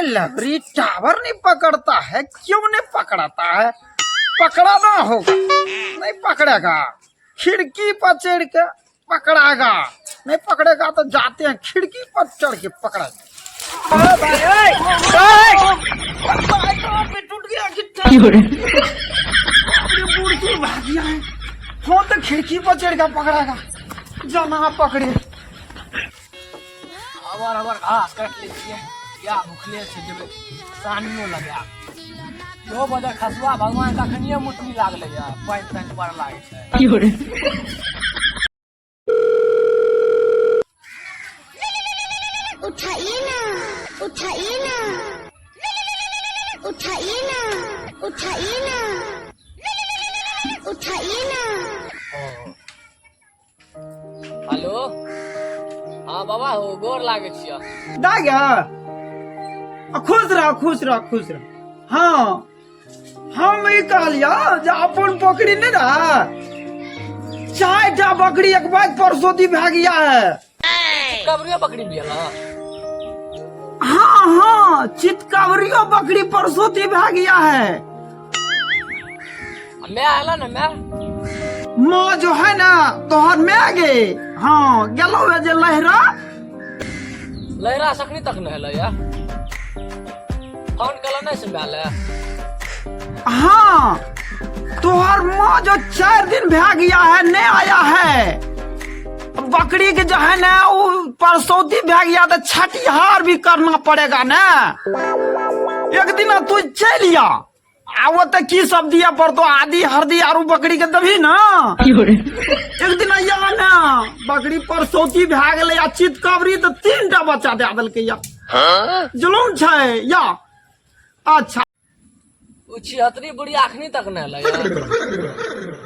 लहरी tower नहीं पकड़ता है, क्यों नहीं पकड़ाता है? पकड़ाना होगा, नहीं पकड़ेगा। खिड़की पर चढ़ के पकड़ाएगा, नहीं पकड़ेगा तो जाते हैं खिड़की पर चढ़ के पकड़ेगा। टूट गया, बुढ़की भाग गया है। हो तो खिड़की पर चढ़ के पकड़ेगा, जाना पकड़े। अबर घास काट लीजिए या भूखले से जब सानियो लगा यो बजा खसुआ भगवान का खनिया मुटली लागले या पाइन पाइन पर लागे छै की हो रे। उठाइए ना, उठाइए ना, उठाइए ना, उठाइए ना, उठाइए ना। हेलो हाँ बाबा हो गोर लागे छिया दा गया। खुश रह, खुश रह, खुश रह। हाँ हम ई कहलिया जे अपन बकरी नहीं रहा, 4टा बकरी एक बार परसोती भाग गया है। कबरिया बकरी भी है। हाँ हाँ, चितकावरियो बकरी परसोती भाग गया है। मैं आला ना मैं माँ जो है ना तोहर में गे। हाँ गेलो है जे लहरा लहरा सकनी तक न है या फोन कला नहीं संभाल है। हाँ तोहर माँ जो 4 दिन भाग गया है, नहीं आया है। बकरी के जो है ना वो परसौती भाग गया तो छठिहार भी करना पड़ेगा ना। एक दिन तू चलिया आवो तो की सब दिया पर तो आदि हरदी आरू बकरी के तभी ना। एक दिन आया ना बकरी परसौती भाग गए या चितकबरी तो 3टा बच्चा दे दिल के या जुलूम छै या। अच्छा छिहत्तरी बुढ़ी आखनी तक न है या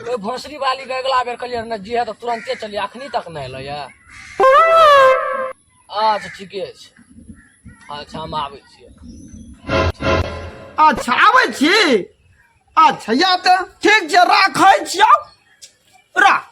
कोई भोसरी वाली के अगला बेर कलियर न जी है तो तुरंते चली आखनी तक न है या। अच्छा ठीके छै। अच्छा हम आबै छियै। अच्छा आबै छी। अच्छा या तो ठीक छै, राखै छियौ, राख।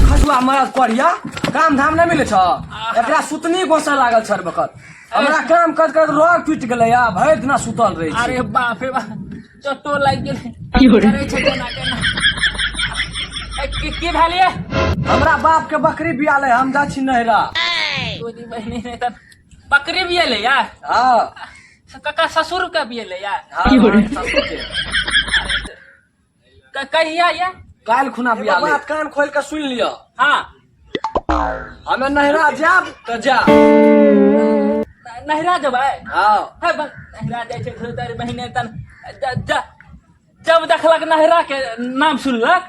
खसुआ मरद करिया काम धाम नहीं मिले छ एकरा सुतनी गोसा लागल छ बखत हमरा काम कर कर रोग टूट गेले या भरि दिना सुतल रही। अरे बाप रे बाप चट्टो लाग गेले करे छै केना केना की भेलिए। हमरा बाप के बकरी बियाले हम जा छी नहरा। तोदी बहनी ने त बकरी बियाले या। हां कका ससुर के बियाले या। हां ससुर के कहिया या काल खुना बियाले। बात कान खोल के सुन लियो। हाँ हमें नहरा जाब तो जा नहरा जबै। हाँ नहरा जाय छै तारी बहिने तन जब देखलक नहरा के नाम सुनलक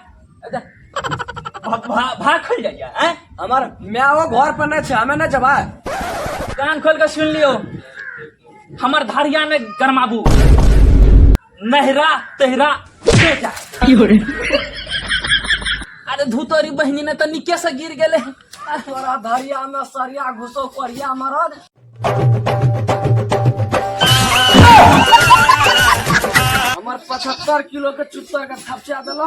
भाग खोल जाइया। हैं हमर मैओ घर पर नहीं छै, हमें नहीं जबै। कान खोल के सुन लियो, हमर धारिया ने गरमाबू नहरा तहरा बेटा। अरे धुतरी बहनी ने तो निके से गिर गेले। तोरा धरिया में सरिया घुसो करिया मरद। हमर 75 किलो के चुत्तर के थपचा देला।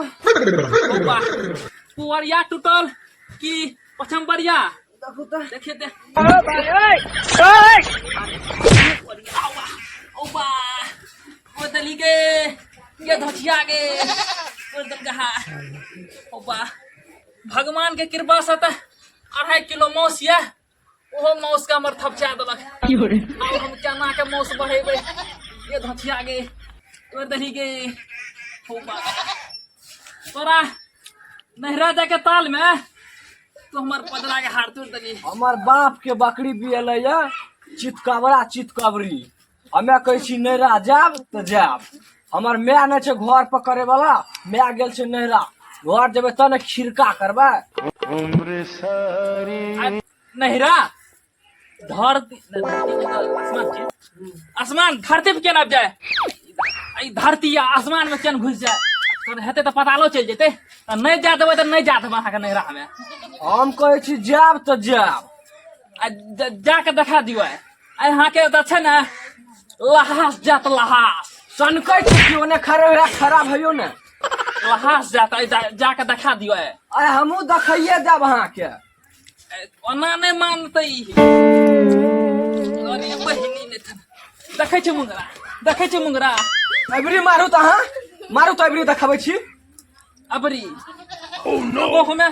पुवरिया टूटल की पछमबरिया देखू त देखे दे। ओ भाई ओए ओबा ओ दली के ये धचिया के ओबा भगवान के कृपा से 2.5 किलो मौस ये ओहो मौस का मर थपचा देलक। अब हम केना के मौस बढ़ेबे ये धचिया गे तोर दही गे। ओबा तोरा नहरा जाके ताल में तो हमर पदरा के हार तोड़ दली। हमर बाप के बकरी बिएले या चितकबरी हमें कहै छी नहरा जाब तो जाब। हमर मैं नहीं छै घर पर करे वाला, मैं गेल छै नहरा। घर जेबे त ने खिरका करबे। नहिरा धरती धरती में तो आसमान के आसमान धरती पे केना जाए ई धरती या आसमान में केन घुस जाए तो हेते तो पतालो चल जेते तो नहीं जा देबे तो नहीं जा देबे अहाँ के नहिरा में हम कहै छी जाब तो जाब आ जाके देखा दियो आ अहाँ के त छै ना लहास जात लहास सनकै छी कि ओने खराब हइयो ने लहास जात जाके देखा दियो आय हमहू देखैये जाब अहाँ के ओना नहीं मानते अरे बहिनी ने देखे छै मुंगरा अबरी मारू त अहाँ मारू तो अबरी देखाबै छी अबरी दबो हमें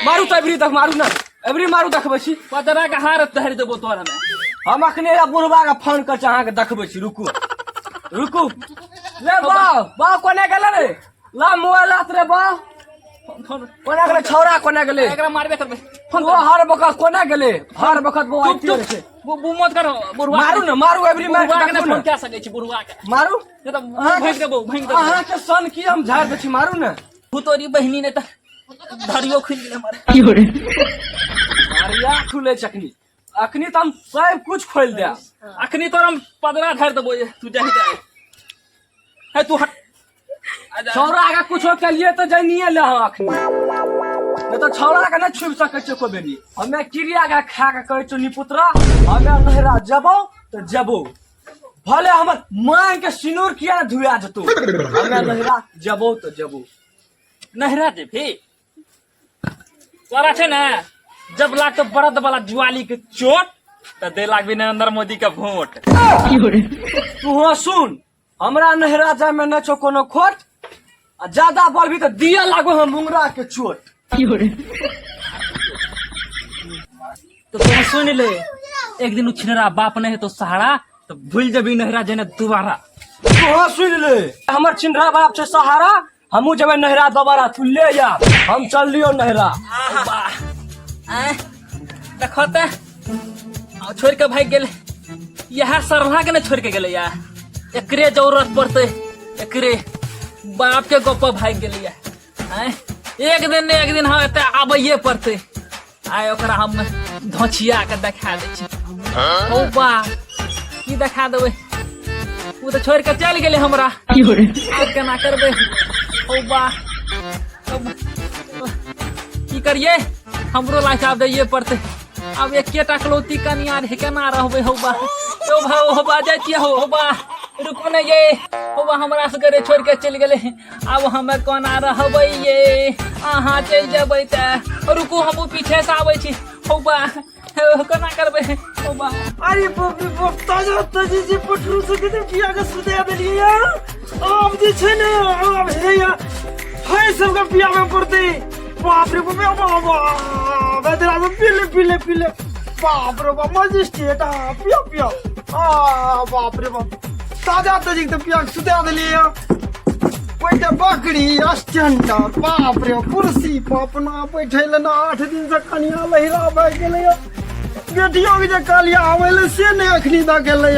मारू तो अबरी मारू ना अबरी मारू देखबै छी पदरा के हार धर देबो तोर हमें हम अखने बुढ़वा के फोन कर छी अहाँ के देखबै छी रुकू ले बाव कोने गेले रे ला मोबाइल हाथ रे बाव कोना गेले छौरा कोना गेले एकरा मारबे करबे वो हर बखत कोना गेले हर बखत वो आइते रहे छै वो मत करो बुढ़वा मारू ना मारू अबरी मार बुढ़वा के के देखू फोन ना क्या सके छी बुढ़वा के मारू ये तो भैंस देबो अहाँ के सन की हम झाड़ दे छी मारू ना भूतोरी बहिनी ने त धरियो खुल गेले मारे अरिया खुले चकनी अखनी तो हम सब कुछ खोल दे अखनी तोर हम पदरा धर देबो तू जाहि जाए है तू हट छौरा के कुछो कहिए तो जानिए ले हम अखनी नहीं तो छौरा के न छुप सके छै को बेनी हमें क्रिया के खा के कहै छ निपुत्रा हमें नहरा जबो तो जबो भले हमर मांग के सिनूर किया न धुआ जतो हमें नहरा जबो तो जबो नहरा दे भी तोरा छै ना जब लाग तो बड़द वाला जुआली के चोट तो दे लागबी नरेंद्र मोदी का वोट तू हो सुन हमरा नहरा जा में न छो कोनो खोट आ ज्यादा बोलबी तो दिया लागो हम मुंगरा के चोट तो तुम सुन ले एक दिन उछनेरा बाप नहीं है तो सहारा तो भूल जबी नहरा जेने दोबारा तू हो सुन ले हमर चिन्हरा बाप छै सहारा हमू जब नहरा दोबारा तू ले जा हम चल लियो नहरा देखो ते छोड़ के भाग गेले यह सरला के न छोड़ के गेले या एकरे जरूरत पड़ते एकरे बाप के गोप भाग गेले या एक दिन हम एते आबैये पड़ते आय ओकरा हम धोछिया के देखा दे छी ओ बा की देखा देबे वो तो छोड़ के चल गेले हमरा अब केना करबे ओ बा की करिए हमरो लाइफ आब दैये पड़ते अब एकेटा कलौती कनिया रे केना रहबे हो बा ओ भा हो बा जातिया हो बा रुको न ये हो बा हमरा से घरे छोड़ के चल गेले अब हमें कोना रहबे ये अहाँ चल जेबै त रुको हम पीछे से आबै छी हो बा केना करबे हो बा अरे बाप रे बाप ताजा ताजी जे पटरू से के किया के सुदे देलिए यार अब जे छै ने अब हे या है सब का पिया में पड़ते बाप रे बाप बेदरा में पीले बाप रे बाप मजिस्ट्रेट पिया बाप रे बाप ताजा ताजी तो पिया के सुदे देलिए कोई तो बकरी स्टैंडर बाप रे कुर्सी पर अपना बैठे ना 8 दिन से कनिया लहिरा बैठ गेले बेटियों के जे कालिया आवे से नहीं अखनी द गेले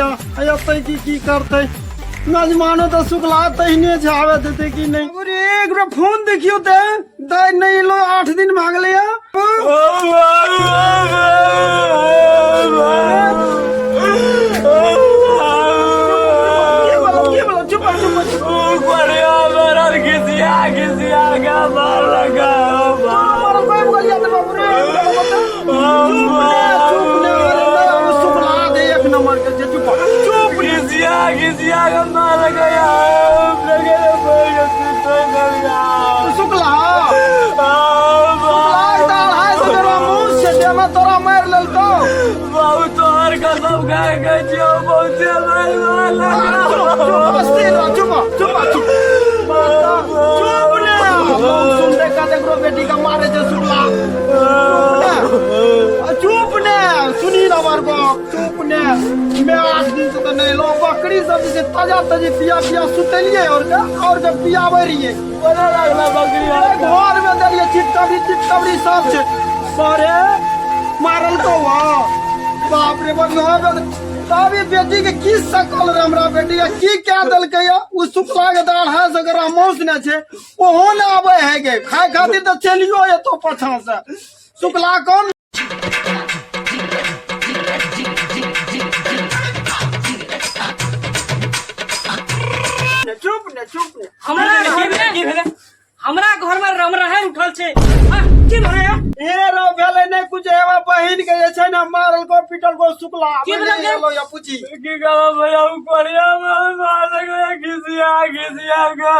अतै की करते मेजमानो तो शुक्ला तहिने जावे देते कि नहीं अरे एक बार फोन देखियो ते दाई नहीं लो 8 दिन भाग ले तोरा मार लेल तो बहुत तोहर कसम खा के जो बहुत सुनते का देखो बेटी का मारे जो शुक्ला चुप ने सुनी ना मार बाप चुप ने मैं 8 दिन से तो नहीं लो बकरी सब से ताजा पिया सुतलिए और का पिया भरिए बड़ा लागला बकरी घर में दलिए चिटकबरी सब छे सारे मारल तो बाप रे बाप तब ये बेटी के की सकल रे हमरा बेटी के की क्या देलकै या उ शुक्ला के दाढ़ है सगर मौस ने छे ओहो न आवे है गे खाए खातिर तो चलियो ये तो पछा से शुक्ला कौन चुप ने हमरा घर में रम रहे उठल छे की भरे ए रो भेले नै कुछ एवा बहिन के जे छै ना मारल को पिटल को शुक्ला गेलो या पूछी की गावा भैया कोरिया में मार गया घिसिया गया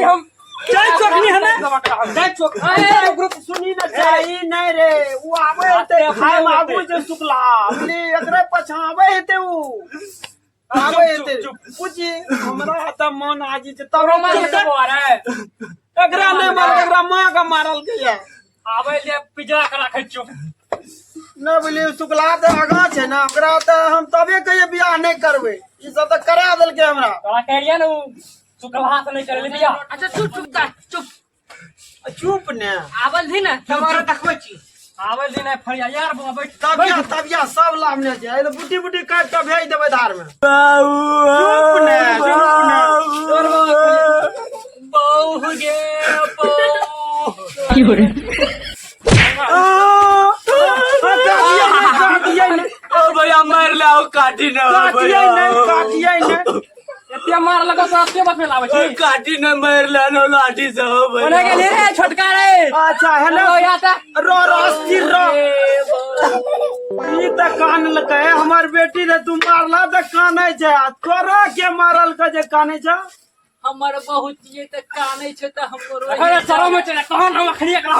हम चाय चोकनी है ना चाय चोक ए ग्रुप सुनी ना चाही नहीं रे उ आवे ते खाए मागू जे शुक्ला अपने एकरे पछावे हेते उ आवे हेते पूछी हमरा त मन आजी छै तब मार के बोरे एकरा ने मार एकरा मां का मारल के या आवे ले पिजरा के राखे चुप न बोली शुक्ला त आगा छै ना ओकरा त हम तबे कहिए बियाह नहीं करबे ई सब त करा देल के हमरा तोरा कहिया न शुक्ला से नहीं करे ले बियाह अच्छा चुप ने आवल भी ना तुम्हारा देखबै छी आवे दिन है फरिया यार बैठ तबिया सब लाभ ने छै ए बुटी बुटी काट के भेज देबै धार में बहु गे भैया मार लाओ काटी न काटिए ने एते मार लगा तो आपके बस में लावे छी काटी न मार लानो लाठी से हो भैया ओने के ले रे छोटका रे अच्छा हेलो या त रो स्थिर रो ई त कान लगे हमर बेटी रे तू मारला त कानै छै तोरा के मारल के जे कानै छ हमर बहुत ये त कानै छै त हमरो अरे सरो में चला कहां हम खड़िया करा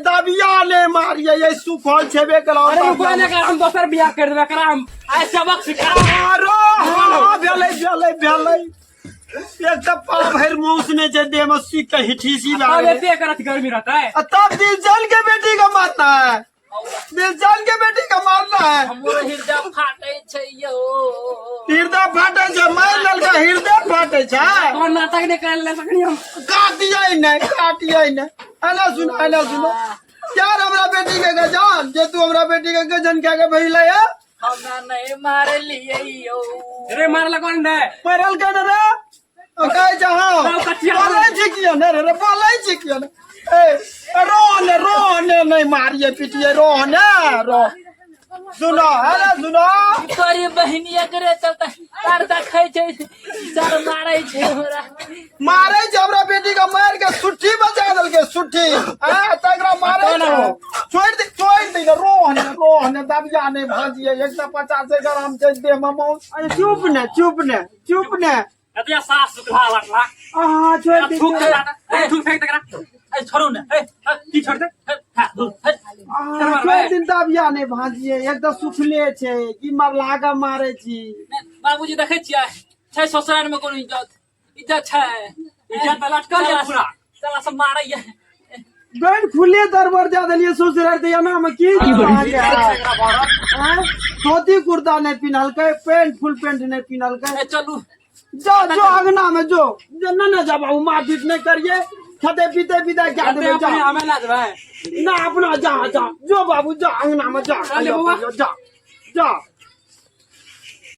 दबिया ने मारिए ये सुफल छेबे करा अरे बोले का हम दोसर बियाह कर देबे करा हम आइ सबक सिखा रो भेलै एक त पा भर मौस ने जे दे में सी के हिठीसी अब लागे एते करत गर्मी रहता है तब दिल जान के बेटी का मारना है दिल जान के बेटी का मारना है हमरो हृदय फाटै छै यो हृदय फाटे छै मार ललका हृदय फाटे छै कौन नाटक नहीं कर ले सकनी हम काटिए नहीं आना सुनो यार हमरा बेटी के गजान जे तू हमरा बेटी के गजन क्या के भइले है हमरा नहीं मार लिए यो रे मार लगन दे मरल के रे ओ कहे जहां बोलै छी किया ने रे बोलै छी किया ने ए रोने नहीं मारिए पिटिए रो सुनो अरे सुनो तोरी बहिनिया करे त तार देखै छै सर मारै छै हमरा मारे छै हमरा बेटी का मार के सुट्ठी बजा देल के सुट्ठी हां तगरा मारे छोड़ दे रोहने दबिया नहीं भाजिए 150 ग्राम छै दे ममो चुप ने एते सास सुखला लगला हां छोड़ दे थूक फेंक दे करा ए छोड़ू ने ए की छोड़ दे छोड़ दिन दबिया नहीं भाजिए एक तो सुखले छै की मरला के मारे छी बाबूजी देखै छियै छै ससुराल में कोनो इज्जत छै इज्जत लटकल है पूरा साला सब मारै है गन खुले दरबार जा देलिए ससुराल ते एना में की धोती कुर्ता नहीं पिनहल के पैंट फुल पैंट नहीं पिनहल के चलू जो अंगना में जो न जा बाबू मारपीट नहीं करिए खाते पीते क्या देवे जा हमें ना देबे ना अपना जा जो बाबू जा अंगना में जा चल बाबा। जा